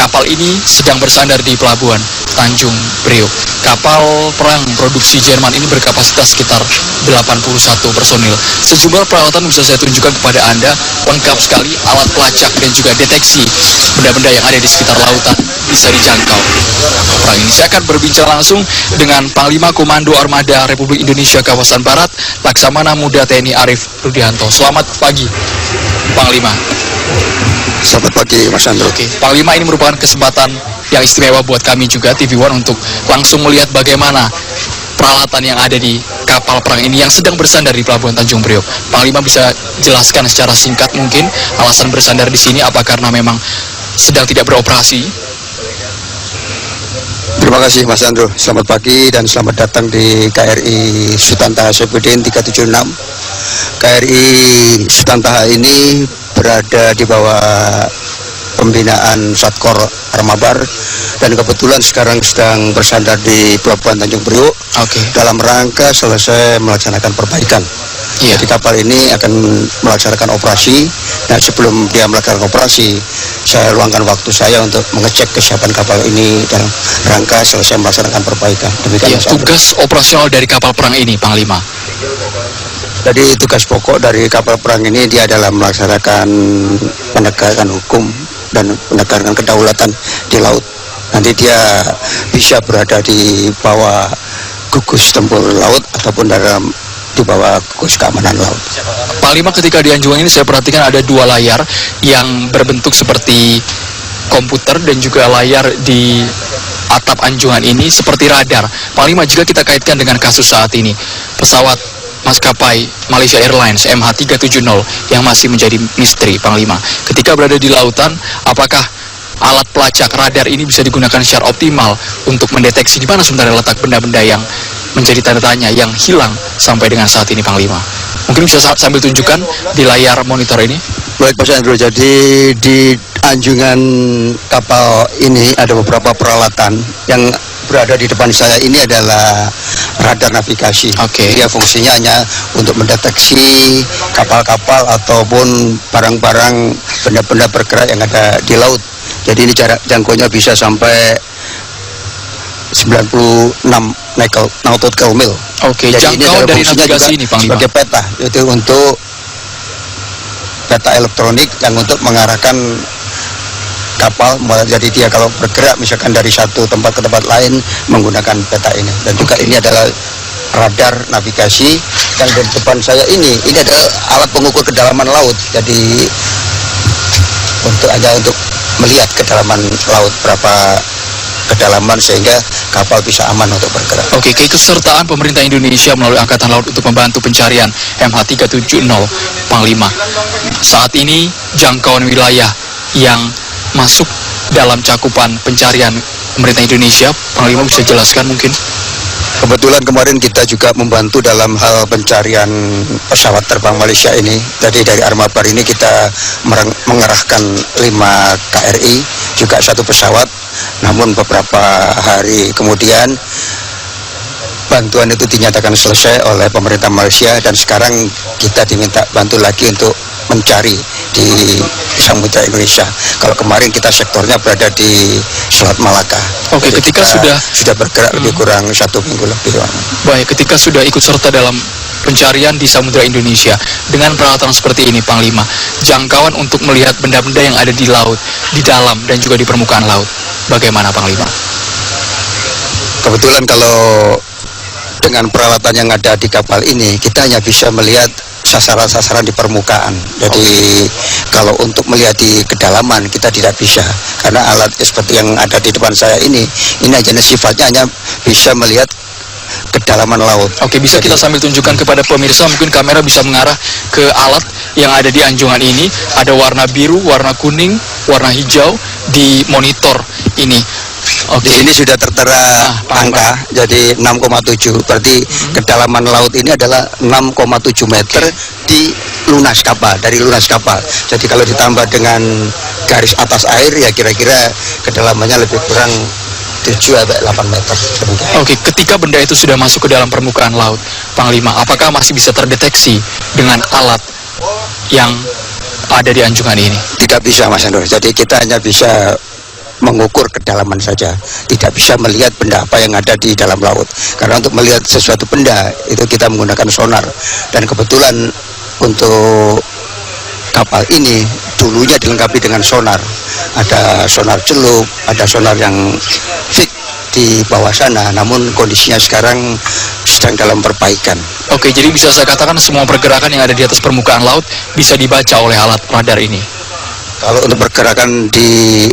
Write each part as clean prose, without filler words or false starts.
kapal ini sedang bersandar di pelabuhan Tanjung Priok. Kapal perang produksi Jerman ini berkapasitas sekitar 81 personil. Sejumlah peralatan bisa saya tunjukkan kepada Anda, lengkap sekali, alat pelacak dan juga deteksi benda-benda yang ada di sekitar lautan bisa dijangkau kapal perang ini. Saya akan berbincang langsung dengan Panglima Komando Armada Republik Indonesia Kawasan Barat, Laksamana Muda TNI Arief Rudianto. Selamat pagi, Panglima. Selamat pagi, Mas Andro. Oke, Panglima, ini merupakan kesempatan yang istimewa buat kami juga TV One untuk langsung melihat bagaimana peralatan yang ada di kapal perang ini yang sedang bersandar di Pelabuhan Tanjung Priok. Panglima bisa jelaskan secara singkat mungkin alasan bersandar di sini, apa karena memang sedang tidak beroperasi? Terima kasih, Mas Andro. Selamat pagi dan selamat datang di KRI Sultan Taha Saifuddin 376. KRI Sultan Taha ini berada di bawah pembinaan Satkor Armabar dan kebetulan sekarang sedang bersandar di Pelabuhan Tanjung Priok dalam rangka selesai melaksanakan perbaikan. Jadi kapal ini akan melaksanakan operasi. Nah, sebelum dia melaksanakan operasi, saya luangkan waktu saya untuk mengecek kesiapan kapal ini dalam rangka selesai melaksanakan perbaikan. Demikian tugas operasional dari kapal perang ini, Panglima. Jadi tugas pokok dari kapal perang ini dia adalah melaksanakan penegakan hukum dan penegakan kedaulatan di laut. Nanti dia bisa berada di bawah gugus tempur laut ataupun di bawah gugus keamanan laut. Panglima, ketika di Anjungan ini saya perhatikan ada dua layar yang berbentuk seperti komputer dan juga layar di atap Anjungan ini seperti radar. Panglima, jika kita kaitkan dengan kasus saat ini, pesawat maskapai Malaysia Airlines MH370 yang masih menjadi misteri, Panglima, ketika berada di lautan, apakah alat pelacak radar ini bisa digunakan secara optimal untuk mendeteksi di mana sebenarnya letak benda-benda yang menjadi tanda tanya yang hilang sampai dengan saat ini, Panglima? Mungkin bisa sambil tunjukkan di layar monitor ini. Baik, Mas Andro. Jadi di Anjungan kapal ini ada beberapa peralatan. Yang berada di depan saya ini adalah radar navigasi. Dia fungsinya hanya untuk mendeteksi kapal-kapal ataupun barang-barang benda-benda bergerak yang ada di laut. Jadi ini jarak jangkaunya bisa sampai 96 nautical mil. Jadi jangkau dari navigasi ini, Panglima, sebagai peta, itu untuk peta elektronik yang untuk mengarahkan kapal. Jadi dia kalau bergerak misalkan dari satu tempat ke tempat lain menggunakan peta ini. Dan juga ini adalah radar navigasi yang di depan saya ini adalah alat pengukur kedalaman laut. Jadi untuk melihat kedalaman laut berapa kedalaman sehingga kapal bisa aman untuk bergerak. Keikutsertaan pemerintah Indonesia melalui Angkatan Laut untuk membantu pencarian MH370, Panglima. Saat ini jangkauan wilayah yang masuk dalam cakupan pencarian pemerintah Indonesia, Panglima bisa jelaskan mungkin? Kebetulan kemarin kita juga membantu dalam hal pencarian pesawat terbang Malaysia ini. Jadi dari Armabar ini kita mengerahkan 5 KRI, juga 1 pesawat. Namun beberapa hari kemudian bantuan itu dinyatakan selesai oleh pemerintah Malaysia dan sekarang kita diminta bantu lagi untuk mencari di Samudra Indonesia. Kalau kemarin kita sektornya berada di Selat Malaka. Ketika sudah bergerak lebih kurang 1 minggu lebih. Baik, ketika sudah ikut serta dalam pencarian di Samudra Indonesia dengan peralatan seperti ini, Panglima, jangkauan untuk melihat benda-benda yang ada di laut, di dalam dan juga di permukaan laut, bagaimana, Panglima? Kebetulan kalau dengan peralatan yang ada di kapal ini kita hanya bisa melihat sasaran-sasaran di permukaan. Jadi kalau untuk melihat di kedalaman kita tidak bisa, karena alat seperti yang ada di depan saya ini hanya sifatnya hanya bisa melihat kedalaman laut. Bisa kita sambil tunjukkan kepada pemirsa, mungkin kamera bisa mengarah ke alat yang ada di Anjungan ini. Ada warna biru, warna kuning, warna hijau di monitor ini. Di sini sudah tertera angka, jadi 6,7. Berarti kedalaman laut ini adalah 6,7 meter di lunas kapal, dari lunas kapal. Jadi kalau ditambah dengan garis atas air, ya kira-kira kedalamannya lebih kurang 7-8 meter. Ketika benda itu sudah masuk ke dalam permukaan laut, Panglima, apakah masih bisa terdeteksi dengan alat yang ada di Anjungan ini? Tidak bisa, Mas Andro. Jadi kita hanya bisa mengukur kedalaman saja, tidak bisa melihat benda apa yang ada di dalam laut. Karena untuk melihat sesuatu benda itu kita menggunakan sonar, dan kebetulan untuk kapal ini dulunya dilengkapi dengan sonar. Ada sonar celup, ada sonar yang fit di bawah sana, namun kondisinya sekarang sedang dalam perbaikan. Oke, jadi bisa saya katakan semua pergerakan yang ada di atas permukaan laut bisa dibaca oleh alat radar ini. Kalau untuk pergerakan di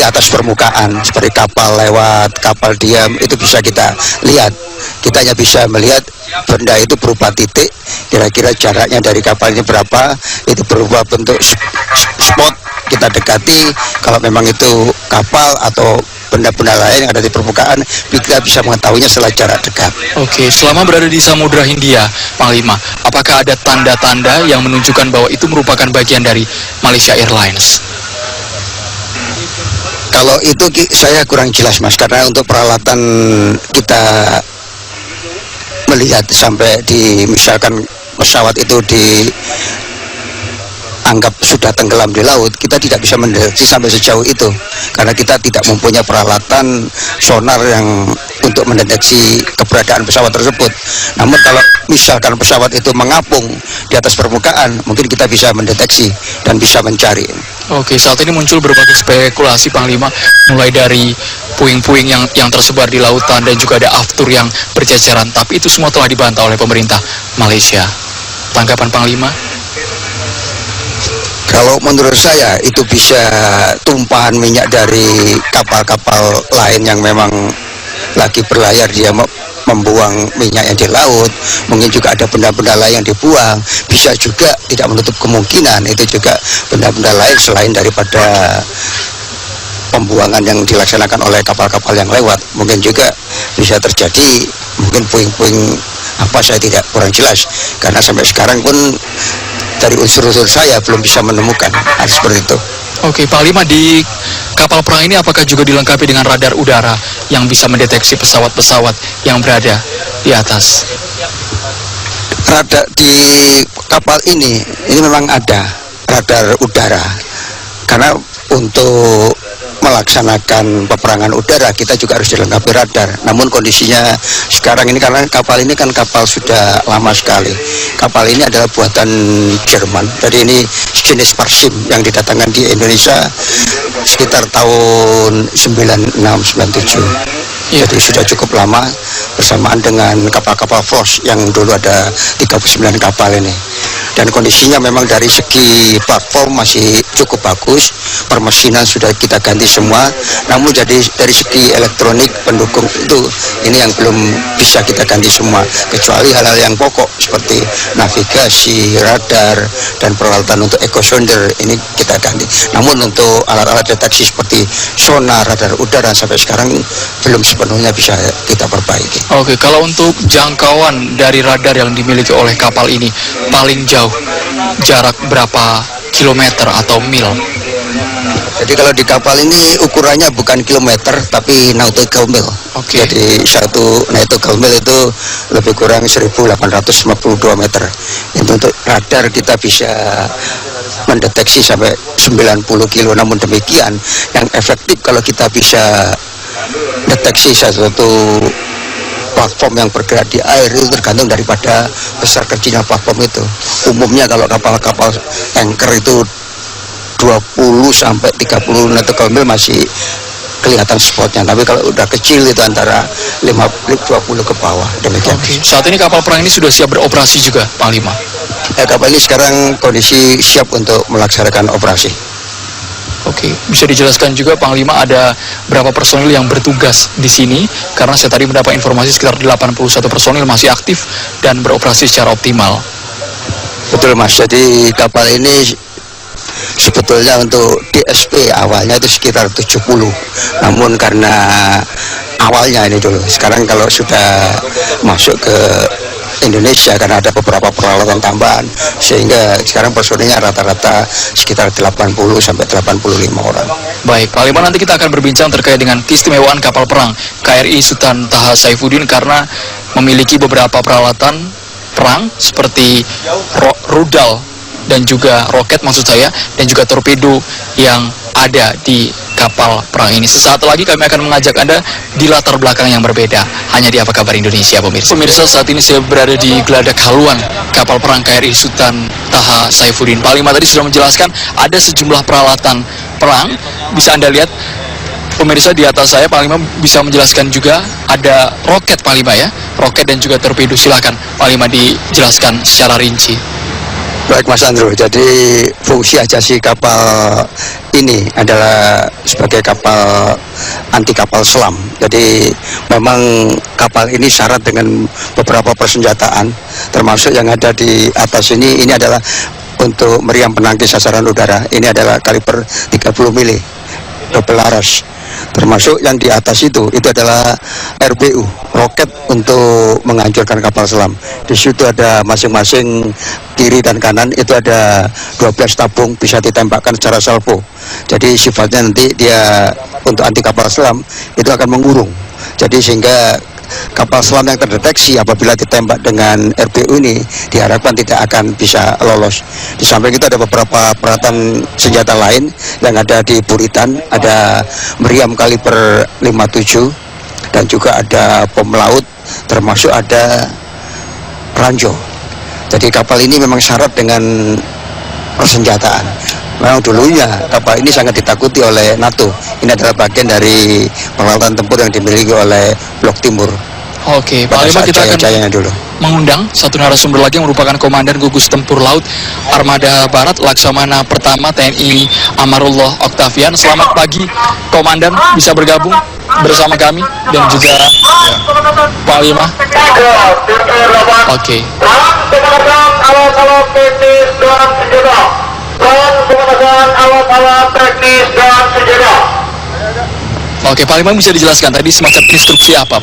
atas permukaan seperti kapal lewat, kapal diam, itu bisa kita lihat. Kita hanya bisa melihat benda itu berupa titik, kira-kira jaraknya dari kapal ini berapa, itu berupa bentuk spot, kita dekati. Kalau memang itu kapal atau benda-benda lain yang ada di permukaan, kita bisa mengetahuinya setelah jarak dekat. Oke, selama berada di Samudra Hindia, Panglima, apakah ada tanda-tanda yang menunjukkan bahwa itu merupakan bagian dari Malaysia Airlines? Kalau itu saya kurang jelas, Mas, karena untuk peralatan kita melihat sampai misalkan pesawat itu dianggap sudah tenggelam di laut, kita tidak bisa mendeteksi sampai sejauh itu karena kita tidak mempunyai peralatan sonar yang untuk mendeteksi keberadaan pesawat tersebut. Namun kalau misalkan pesawat itu mengapung di atas permukaan, mungkin kita bisa mendeteksi dan bisa mencari. Oke, saat ini muncul berbagai spekulasi, Panglima, mulai dari puing-puing yang tersebar di lautan dan juga ada aftur yang berceceran, tapi itu semua telah dibantah oleh pemerintah Malaysia. Tanggapan Panglima? Kalau menurut saya itu bisa tumpahan minyak dari kapal-kapal lain yang memang lagi berlayar, dia membuang minyaknya di laut. Mungkin juga ada benda-benda lain yang dibuang. Bisa juga, tidak menutup kemungkinan itu juga benda-benda lain selain daripada pembuangan yang dilaksanakan oleh kapal-kapal yang lewat. Mungkin juga bisa terjadi, mungkin puing-puing apa, saya tidak kurang jelas karena sampai sekarang pun dari unsur-unsur saya belum bisa menemukan hal seperti itu. Oke, Panglima, di kapal perang ini apakah juga dilengkapi dengan radar udara yang bisa mendeteksi pesawat-pesawat yang berada di atas? Radar di kapal ini memang ada radar udara, karena untuk melaksanakan peperangan udara kita juga harus dilengkapi radar. Namun kondisinya sekarang ini karena kapal ini kan kapal sudah lama sekali. Kapal ini adalah buatan Jerman. Jadi ini jenis Parsim yang didatangkan di Indonesia sekitar tahun 96-97. Jadi sudah cukup lama bersamaan dengan kapal-kapal Frost yang dulu ada 39 kapal ini. Dan kondisinya memang dari segi platform masih cukup bagus, permesinan sudah kita ganti semua, namun dari segi elektronik pendukung itu ini yang belum bisa kita ganti semua, kecuali hal-hal yang pokok seperti navigasi, radar, dan peralatan untuk echo sounder ini kita ganti. Namun untuk alat-alat deteksi seperti sonar, radar udara sampai sekarang belum sepenuhnya bisa kita perbaiki. Oke, kalau untuk jangkauan dari radar yang dimiliki oleh kapal ini paling jauh jarak berapa kilometer atau mil? Jadi kalau di kapal ini ukurannya bukan kilometer tapi nautical mil. Oke. Jadi satu nautical mil itu lebih kurang 1852 meter. Itu untuk radar kita bisa mendeteksi sampai 90 kilo. Namun demikian yang efektif kalau kita bisa deteksi satu platform yang bergerak di air itu tergantung daripada besar kecilnya platform itu. Umumnya kalau kapal-kapal tanker itu 20 sampai 30 nautical mil masih kelihatan spotnya, tapi kalau udah kecil itu antara 20 ke bawah, demikian. Oke. Saat ini kapal perang ini sudah siap beroperasi juga, Panglima? Kapal ini sekarang kondisi siap untuk melaksanakan operasi. Oke, bisa dijelaskan juga, Panglima, ada berapa personil yang bertugas di sini? Karena saya tadi mendapat informasi sekitar 81 personil masih aktif dan beroperasi secara optimal. Betul, Mas, jadi kapal ini sebetulnya untuk DSP awalnya itu sekitar 70. Namun karena awalnya ini dulu, sekarang kalau sudah masuk ke Indonesia karena ada beberapa peralatan tambahan, sehingga sekarang personilnya rata-rata sekitar 80 sampai 85 orang. Baik, Panglima, nanti kita akan berbincang terkait dengan keistimewaan kapal perang KRI Sultan Taha Saifuddin karena memiliki beberapa peralatan perang seperti rudal dan juga roket maksud saya, dan juga torpedo yang ada di kapal perang ini. Sesaat lagi kami akan mengajak Anda di latar belakang yang berbeda, hanya di Apa Kabar Indonesia, pemirsa. Pemirsa, saat ini saya berada di Geladak Haluan kapal perang KRI Sultan Taha Saifuddin. Panglima tadi sudah menjelaskan ada sejumlah peralatan perang. Bisa Anda lihat, pemirsa, di atas saya Panglima bisa menjelaskan juga ada roket, Panglima, ya, roket dan juga torpedo. Silakan Panglima dijelaskan secara rinci. Baik Mas Andrew, jadi fungsi ajasi kapal ini adalah sebagai kapal anti kapal selam. Jadi memang kapal ini syarat dengan beberapa persenjataan, termasuk yang ada di atas ini adalah untuk meriam penangkis sasaran udara. Ini adalah kaliber 30 mili double laras. Termasuk yang di atas itu adalah RBU, roket untuk menghancurkan kapal selam. Di situ ada masing-masing kiri dan kanan itu ada 12 tabung, bisa ditembakkan secara salvo. Jadi sifatnya nanti dia untuk anti kapal selam itu akan mengurung. Jadi sehingga kapal selam yang terdeteksi apabila ditembak dengan RBU ini diharapkan tidak akan bisa lolos. Di samping itu ada beberapa peralatan senjata lain yang ada di buritan, ada meriam kaliber 57 dan juga ada bom laut, termasuk ada ranjau. Jadi kapal ini memang syarat dengan persenjataan. Memang dulunya kapal ini sangat ditakuti oleh NATO. Ini adalah bagian dari peralatan tempur yang dimiliki oleh Blok Timur. Oke, Panglima, kita akan dulu mengundang satu narasumber lagi yang merupakan Komandan Gugus Tempur Laut Armada Barat Laksamana Pertama TNI Amarullah Oktavian. Selamat pagi, Komandan, bisa bergabung bersama kami dan juga Panglima. Oke. Oke, Panglima bisa dijelaskan tadi semacam instruksi apa?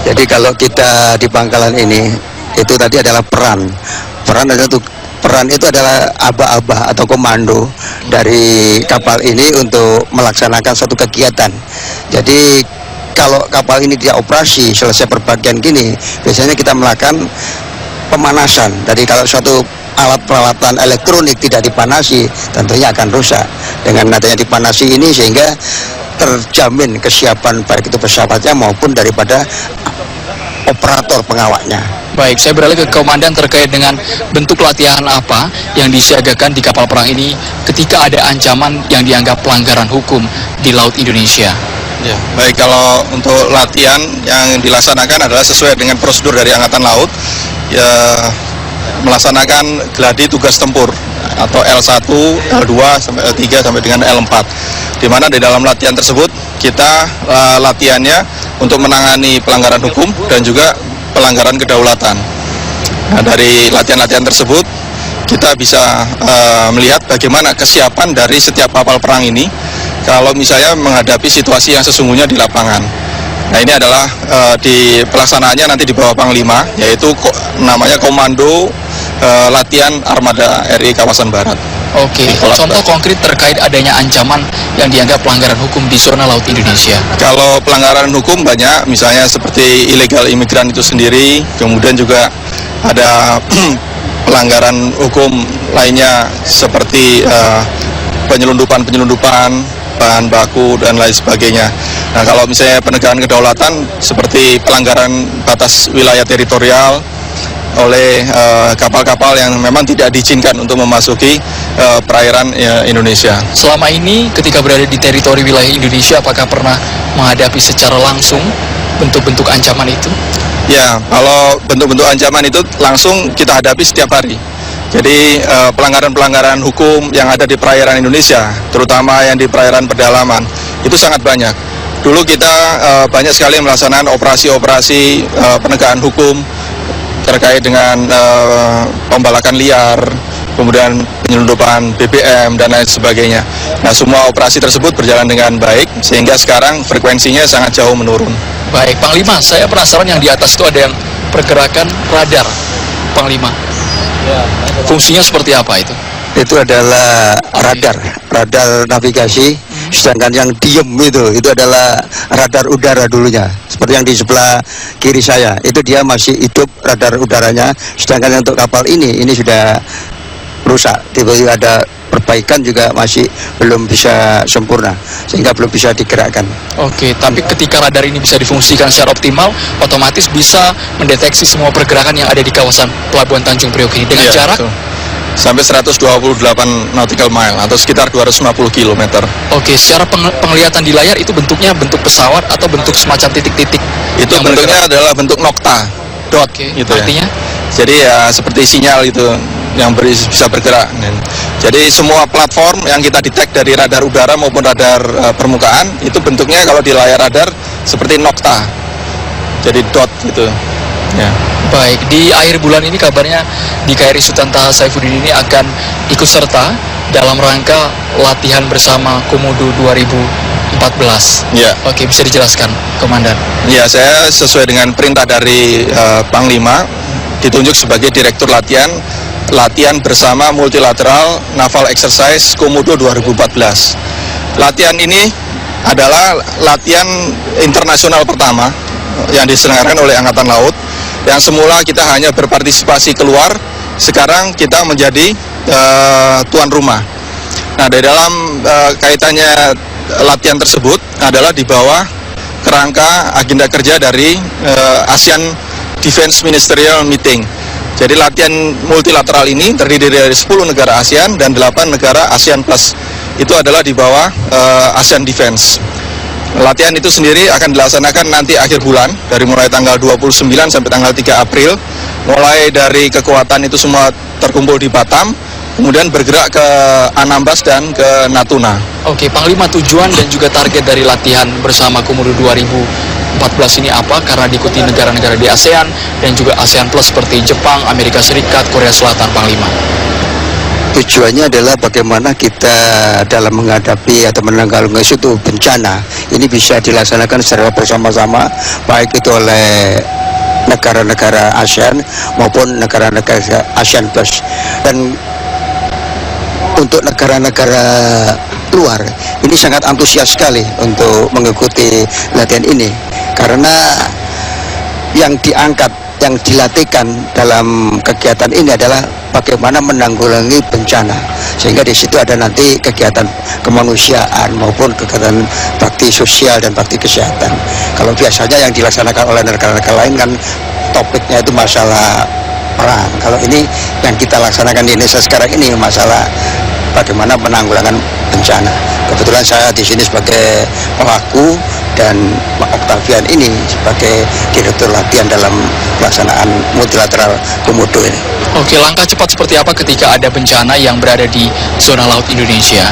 Jadi kalau kita di pangkalan ini itu tadi adalah peran itu adalah aba-aba atau komando dari kapal ini untuk melaksanakan suatu kegiatan. Jadi kalau kapal ini dia operasi selesai perbagian gini, biasanya kita melakukan pemanasan. Jadi kalau suatu alat peralatan elektronik tidak dipanasi, tentunya akan rusak. Dengan adanya dipanasi ini sehingga terjamin kesiapan baik itu pesawatnya maupun daripada operator pengawaknya. Baik, saya beralih ke Komandan terkait dengan bentuk latihan apa yang disiagakan di kapal perang ini ketika ada ancaman yang dianggap pelanggaran hukum di Laut Indonesia. Ya, baik, kalau untuk latihan yang dilaksanakan adalah sesuai dengan prosedur dari Angkatan Laut, ya, melaksanakan gladi tugas tempur atau L1, L2 sampai L3 sampai dengan L4. Di mana di dalam latihan tersebut kita latihannya untuk menangani pelanggaran hukum dan juga pelanggaran kedaulatan. Nah, dari latihan-latihan tersebut kita bisa melihat bagaimana kesiapan dari setiap kapal perang ini kalau misalnya menghadapi situasi yang sesungguhnya di lapangan. Nah, ini adalah di pelaksanaannya nanti di bawah Panglima, yaitu namanya Komando Latihan Armada RI Kawasan Barat. Oke, contoh konkret terkait adanya ancaman yang dianggap pelanggaran hukum di zona laut Indonesia. Kalau pelanggaran hukum banyak, misalnya seperti ilegal imigran itu sendiri, kemudian juga ada pelanggaran hukum lainnya seperti penyelundupan bahan baku dan lain sebagainya. Nah, kalau misalnya penegakan kedaulatan seperti pelanggaran batas wilayah teritorial oleh kapal-kapal yang memang tidak diizinkan untuk memasuki perairan Indonesia. Selama ini ketika berada di teritori wilayah Indonesia, apakah pernah menghadapi secara langsung bentuk-bentuk ancaman itu? Ya, kalau bentuk-bentuk ancaman itu langsung kita hadapi setiap hari. Jadi pelanggaran-pelanggaran hukum yang ada di perairan Indonesia, terutama yang di perairan pedalaman, itu sangat banyak. Dulu kita banyak sekali melaksanakan operasi-operasi penegakan hukum terkait dengan pembalakan liar, kemudian penyelundupan BBM dan lain sebagainya. Nah, semua operasi tersebut berjalan dengan baik sehingga sekarang frekuensinya sangat jauh menurun. Baik, Panglima, saya penasaran yang di atas itu ada yang pergerakan radar, Panglima. Fungsinya seperti apa itu? Itu adalah radar navigasi. Sedangkan yang diem itu adalah radar udara dulunya. Seperti yang di sebelah kiri saya, itu dia masih hidup radar udaranya. Sedangkan untuk kapal ini sudah rusak. Tiba-tiba ada perbaikan juga masih belum bisa sempurna, sehingga belum bisa digerakkan. Oke, tapi ketika radar ini bisa difungsikan secara optimal, otomatis bisa mendeteksi semua pergerakan yang ada di kawasan Pelabuhan Tanjung Priok ini dengan jarak betul. Sampai 128 nautical mile atau sekitar 250 km. Oke, secara penglihatan di layar itu bentuknya bentuk pesawat atau bentuk semacam titik-titik? Itu bentuknya adalah bentuk nokta, dot, gitu artinya? Ya. Jadi ya seperti sinyal itu yang bisa bergerak. Jadi semua platform yang kita detect dari radar udara maupun radar permukaan itu bentuknya kalau di layar radar seperti nokta. Jadi dot gitu. Ya. Baik, di akhir bulan ini kabarnya di KRI Sultan Taha Saifuddin ini akan ikut serta dalam rangka latihan bersama Komodo 2014. Ya. Oke, bisa dijelaskan, Komandan? Ya, saya sesuai dengan perintah dari Panglima ditunjuk sebagai Direktur Latihan bersama Multilateral Naval Exercise Komodo 2014. Latihan ini adalah latihan internasional pertama yang diselenggarakan oleh Angkatan Laut. Yang semula kita hanya berpartisipasi keluar, sekarang kita menjadi tuan rumah. Nah, di dalam kaitannya latihan tersebut adalah di bawah kerangka agenda kerja dari ASEAN Defense Ministerial Meeting. Jadi latihan multilateral ini terdiri dari 10 negara ASEAN dan 8 negara ASEAN Plus. Itu adalah di bawah ASEAN Defense. Latihan itu sendiri akan dilaksanakan nanti akhir bulan, dari mulai tanggal 29 sampai tanggal 3 April. Mulai dari kekuatan itu semua terkumpul di Batam, kemudian bergerak ke Anambas dan ke Natuna. Oke, Panglima, tujuan dan juga target dari latihan bersama Komodo 2014 ini apa? Karena diikuti negara-negara di ASEAN dan juga ASEAN Plus seperti Jepang, Amerika Serikat, Korea Selatan, Panglima. Tujuannya adalah bagaimana kita dalam menghadapi atau menanggulangi suatu bencana ini bisa dilaksanakan secara bersama-sama, baik itu oleh negara-negara ASEAN maupun negara-negara ASEAN Plus. Dan untuk negara-negara luar ini sangat antusias sekali untuk mengikuti latihan ini, karena yang diangkat, yang dilatihkan dalam kegiatan ini adalah bagaimana menanggulangi bencana, sehingga di situ ada nanti kegiatan kemanusiaan maupun kegiatan bakti sosial dan bakti kesehatan. Kalau biasanya yang dilaksanakan oleh negara-negara lain kan topiknya itu masalah perang. Kalau ini yang kita laksanakan di Indonesia sekarang ini masalah bagaimana penanggulangan bencana. Kebetulan saya di sini sebagai pelaku dan Pak Octavian ini sebagai direktur latihan dalam pelaksanaan multilateral Komodo ini. Oke, langkah cepat seperti apa ketika ada bencana yang berada di zona laut Indonesia?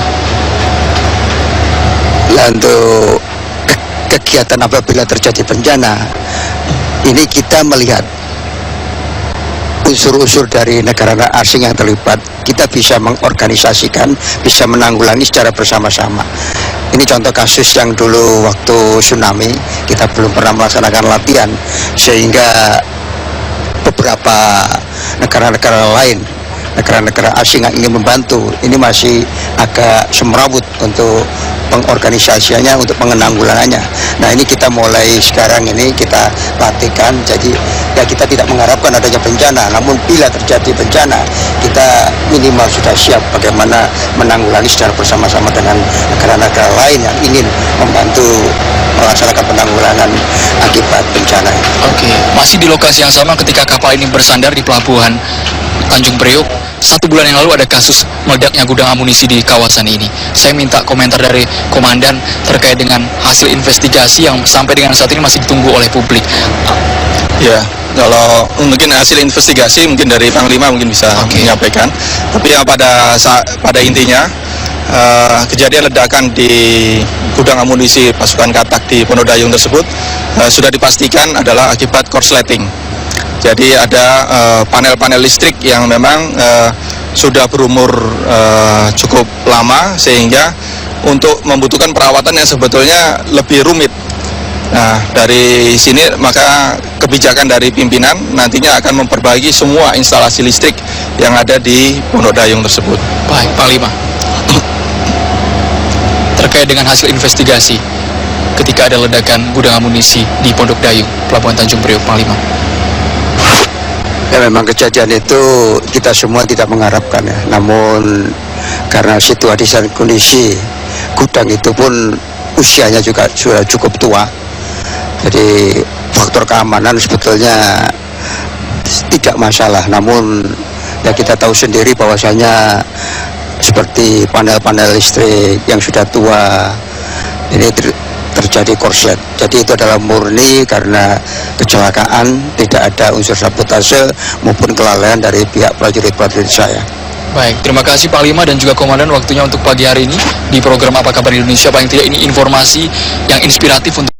Nah, untuk kegiatan apabila terjadi bencana, ini kita melihat unsur-unsur dari negara asing yang terlibat, kita bisa mengorganisasikan, bisa menanggulangi secara bersama-sama. Ini contoh kasus yang dulu waktu tsunami, kita belum pernah melaksanakan latihan, sehingga beberapa negara-negara lain, negara-negara asing yang ingin membantu, ini masih agak semrawut untuk pengorganisasiannya, untuk penanggulangannya. Nah, ini kita mulai sekarang ini kita latihkan, jadi ya kita tidak mengharapkan adanya bencana, namun bila terjadi bencana, kita minimal sudah siap bagaimana menanggulangi secara bersama-sama dengan negara-negara lain yang ingin membantu melaksanakan penanggulangan akibat bencana. Oke, masih di lokasi yang sama ketika kapal ini bersandar di pelabuhan Tanjung Priok. 1 bulan yang lalu ada kasus meledaknya gudang amunisi di kawasan ini. Saya minta komentar dari Komandan terkait dengan hasil investigasi yang sampai dengan saat ini masih ditunggu oleh publik. Ya, kalau mungkin hasil investigasi mungkin dari Panglima mungkin bisa menyampaikan. Tapi yang pada intinya kejadian ledakan di gudang amunisi pasukan Katak di Pondok Dayung tersebut sudah dipastikan adalah akibat korsleting. Jadi ada panel-panel listrik yang memang sudah berumur cukup lama, sehingga untuk membutuhkan perawatan yang sebetulnya lebih rumit. Nah, dari sini maka kebijakan dari pimpinan nantinya akan memperbaiki semua instalasi listrik yang ada di Pondok Dayung tersebut. Baik, Panglima. Terkait dengan hasil investigasi ketika ada ledakan gudang amunisi di Pondok Dayung, Pelabuhan Tanjung Priok, Panglima. Ya, memang kejadian itu kita semua tidak mengharapkan ya, namun karena situasi dan kondisi gudang itu pun usianya juga sudah cukup tua. Jadi faktor keamanan sebetulnya tidak masalah, namun ya kita tahu sendiri bahwasanya seperti panel-panel listrik yang sudah tua ini terjadi korslet. Jadi itu adalah murni karena kecelakaan, tidak ada unsur sabotase maupun kelalaian dari pihak prajurit-prajurit saya. Baik, terima kasih Panglima dan juga Komandan waktunya untuk pagi hari ini di program Apa Kabar Indonesia. Paling tidak ini informasi yang inspiratif untuk